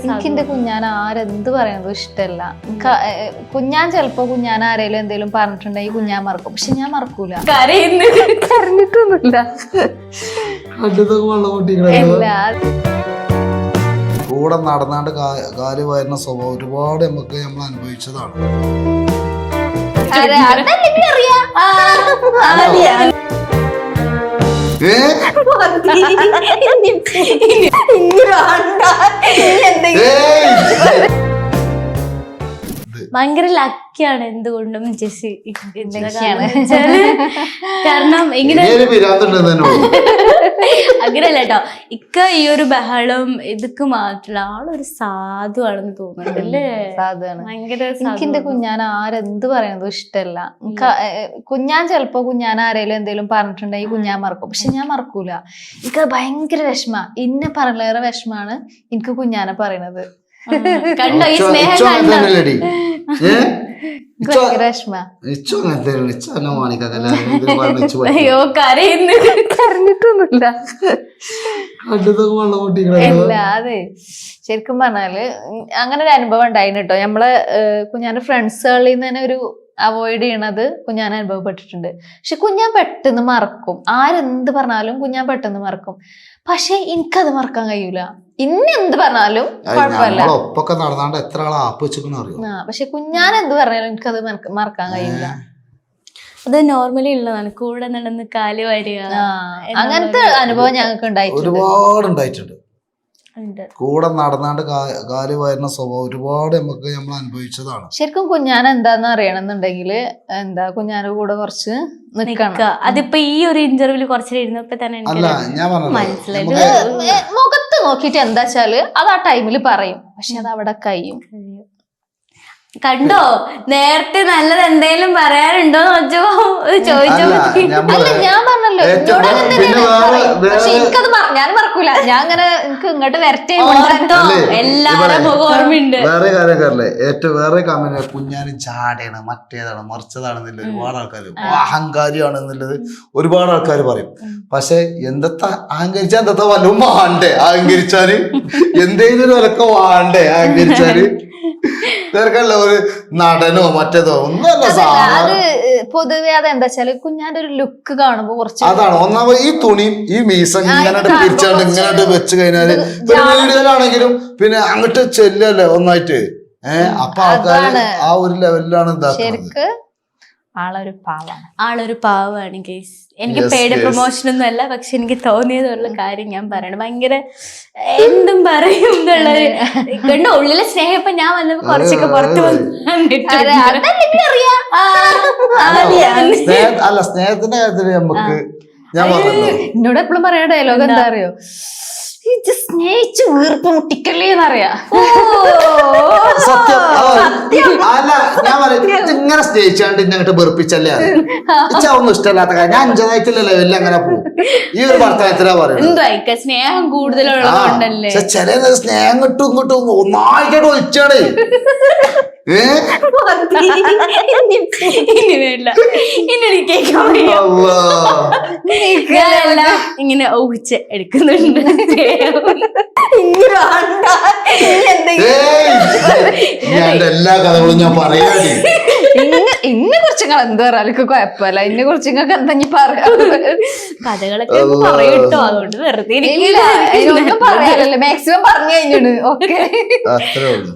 എനിക്ക് എന്റെ കുഞ്ഞാൻ ആരെന്ത് പറയണതും ഇഷ്ടമല്ല. കുഞ്ഞാൻ ചിലപ്പോ കുഞ്ഞാൻ ആരേലും എന്തെങ്കിലും പറഞ്ഞിട്ടുണ്ടെങ്കിൽ കുഞ്ഞാൻ മറക്കും, പക്ഷെ ഞാൻ മറക്കൂല. കരഞ്ഞിട്ടൊന്നുമില്ല. കൂടെ നടന്നാണ്ട് കാല് വരുന്ന സ്വഭാവം ഒരുപാട് നമുക്ക് നമ്മൾ അനുഭവിച്ചതാണ്. ഭയങ്കര ലക്കിയാണ് എന്തുകൊണ്ടും ജെസ്സി. കാരണം ഇങ്ങനെ അങ്ങനെയല്ല കേട്ടോ, ഇക്ക ഈ ഒരു ബഹളം ഇതൊക്കെ മാത്രമല്ല, ആളൊരു സാധുവാണെന്ന് തോന്നുന്നുണ്ട് അല്ലേ? സാധുവാണ്. എനിക്ക് എന്റെ കുഞ്ഞാൻ ആരെന്ത് പറയണതും ഇഷ്ടമല്ല. കുഞ്ഞാൻ ചിലപ്പോ കുഞ്ഞാൻ ആരേലും എന്തെങ്കിലും പറഞ്ഞിട്ടുണ്ടെങ്കിൽ കുഞ്ഞാൻ മറക്കും, പക്ഷെ ഞാൻ മറക്കൂല. എനിക്ക് ഭയങ്കര വിഷമ. ഇന്നെ പറഞ്ഞേറെ വിഷമാണ് എനിക്ക് കുഞ്ഞാനെ പറയണത്. കണ്ടോ ഈ സ്നേഹം കണ്ടോ? അയ്യോ കരയുന്നു. കരഞ്ഞിട്ടൊന്നുമില്ല. ഇല്ല, അതെ ശരിക്കും പറഞ്ഞാല് അങ്ങനെ ഒരു അനുഭവം ഉണ്ടായിരുന്നു കേട്ടോ. നമ്മളെ കുഞ്ഞാന്റെ ഫ്രണ്ട്സുകളിൽ നിന്ന് തന്നെ ഒരു അവോയ്ഡ് ചെയ്യണത് കുഞ്ഞാൻ അനുഭവപ്പെട്ടിട്ടുണ്ട്. പക്ഷെ കുഞ്ഞാൻ പെട്ടെന്ന് മറക്കും. ആരെന്ത് പറഞ്ഞാലും കുഞ്ഞാൻ പെട്ടെന്ന് മറക്കും. പക്ഷെ എനിക്കത് മറക്കാൻ കഴിയൂല. ഇന്നെന്ത് പറഞ്ഞാലും കുഴപ്പമില്ല. പക്ഷെ കുഞ്ഞാൻ എന്ത് പറഞ്ഞാലും എനിക്കത് മറക്കാൻ കഴിയൂല. അത് നോർമലി ഉള്ളതാണ്. കൂടെ നടന്ന് കാല് വരിക, അങ്ങനത്തെ അനുഭവം ഞങ്ങൾക്ക് ഒരുപാടുണ്ടായിട്ടുണ്ട്. കൂടെ നടന്നാണ്ട് കാല് വരുന്ന സ്വഭാവം ഒരുപാട് നമുക്ക് നമ്മൾ അനുഭവിച്ചതാണ്. ശരിക്കും കുഞ്ഞാൻ എന്താന്ന് അറിയണമെന്നുണ്ടെങ്കിൽ എന്താ കുഞ്ഞാന്റെ കൂടെ കുറച്ച് നിക്കണം. അതിപ്പോ ഈ ഒരു ഇന്റർവ്യൂല് കുറച്ച് ഇരുന്നപ്പോ തന്നെ മനസ്സിലായി. മുഖത്ത് നോക്കിട്ട് എന്താ വെച്ചാല് അത് ആ ടൈമില് പറയും, പക്ഷെ അത് അവിടെ കഴിയും. കണ്ടോ, നേരത്തെ നല്ലത് എന്തെങ്കിലും പറയാനുണ്ടോ ചോദിച്ചോ. ഞാൻ പറഞ്ഞല്ലോ എനിക്കത് ഞാൻ മറക്കൂല. ഞാൻ അങ്ങനെ എനിക്ക് ഇങ്ങോട്ട് വരട്ടെ. എല്ലാരും ഓർമ്മയുണ്ട്. വേറെ കാര്യക്കാരല്ലേ ഏറ്റവും വേറെ കമന്റ് കുഞ്ഞാനും ചാടയാണ്, മറ്റേതാണ്, മറിച്ചതാണെന്നില്ല ഒരുപാട് ആൾക്കാർ, അഹങ്കാരിയാണെന്നുള്ളത് ഒരുപാട് ആൾക്കാർ പറയും. പക്ഷെ എന്തത്താ അഹങ്കരിച്ചാ എന്താ വല്ലതും വാണ്ടേ? അഹങ്കരിച്ചാല് എന്തെങ്കിലും ഒരു വിലക്ക് വാണ്ടേ? അഹങ്കരിച്ചാല് തിരക്കല്ല ഒരു നടനോ മറ്റേതോ ഒന്നുമല്ല. അത് പൊതുവെ അതെന്താ വെച്ചാല് കുഞ്ഞാന്റെ ഒരു ലുക്ക് കാണുമ്പോ കുറച്ച് അതാണ് ഒന്നാമത്. ഈ തുണിയും ഈ മീസ ഇങ്ങനെ പിരിച്ചാണ്ട് ഇങ്ങനെ വെച്ച് കഴിഞ്ഞാല് വീടുകളിലാണെങ്കിലും പിന്നെ അങ്ങോട്ട് ചെല്ലല്ലേ ഒന്നായിട്ട്. അപ്പൊ ആൾക്കാര് ആ ഒരു ലെവലിലാണ് ശരിക്ക് ആളൊരു പാവാണ് ഗൈസ്. എനിക്ക് പെയ്ഡ് പ്രൊമോഷൻ ഒന്നും അല്ല, പക്ഷെ എനിക്ക് തോന്നിയതുള്ള കാര്യം ഞാൻ പറയണം. ഭയങ്കര എന്തും പറയും എന്നുള്ളത് കണ്ടോ. ഉള്ളിലെ സ്നേഹം ഇപ്പൊ ഞാൻ വന്നപ്പോ കുറച്ചൊക്കെ പുറത്ത് അല്ല സ്നേഹത്തിന്റെ കാര്യത്തില് നമുക്ക് ഞാൻ പറഞ്ഞല്ലോ, എന്നോട് എപ്പോഴും പറയാ ഡയലോഗ് എന്താ അറിയോ, സ്നേഹിച്ച് വീർപ്പ് മുട്ടിക്കല്ലേന്നറിയാ. സത്യം. അല്ല ഞാൻ പറയാം, ഇങ്ങനെ സ്നേഹിച്ചാണ്ട് ഇങ്ങോട്ട് വെറുപ്പിച്ചല്ലേ ഒന്നും ഇഷ്ടമല്ലാത്ത കാര്യം. ഞാൻ 5-ആയിട്ടില്ലല്ലോ എല്ലാം അങ്ങനെ പോകും. ഈ ഒരു വർത്തമാനത്തിലാ പറയുന്നത്. സ്നേഹം കൂടുതലുള്ളതുകൊണ്ടല്ലേ. ചില സ്നേഹം കിട്ടും ഇങ്ങോട്ടും ഒന്നായിട്ടോട് ഒളിച്ചാണ്. ഇങ്ങനെ ഊഹിച്ച് എടുക്കുന്നുണ്ട്. എല്ലാ കഥകളും ഞാൻ പറയാ. ഇന്നെ കുറിച്ച് നിങ്ങൾ എന്ത് പറയാലും കുഴപ്പമില്ല. ഇന്നെ കുറിച്ച് നിങ്ങൾക്ക് എന്തെങ്കിലും പറയാം. കഥകളൊക്കെ പറയൂട്ടോ, അതുകൊണ്ട് വെറുതെ പറയാലല്ലേ. മാക്സിമം പറഞ്ഞു കഴിഞ്ഞാണ്. ഓക്കെ, അത്രേ ഉള്ളൂ.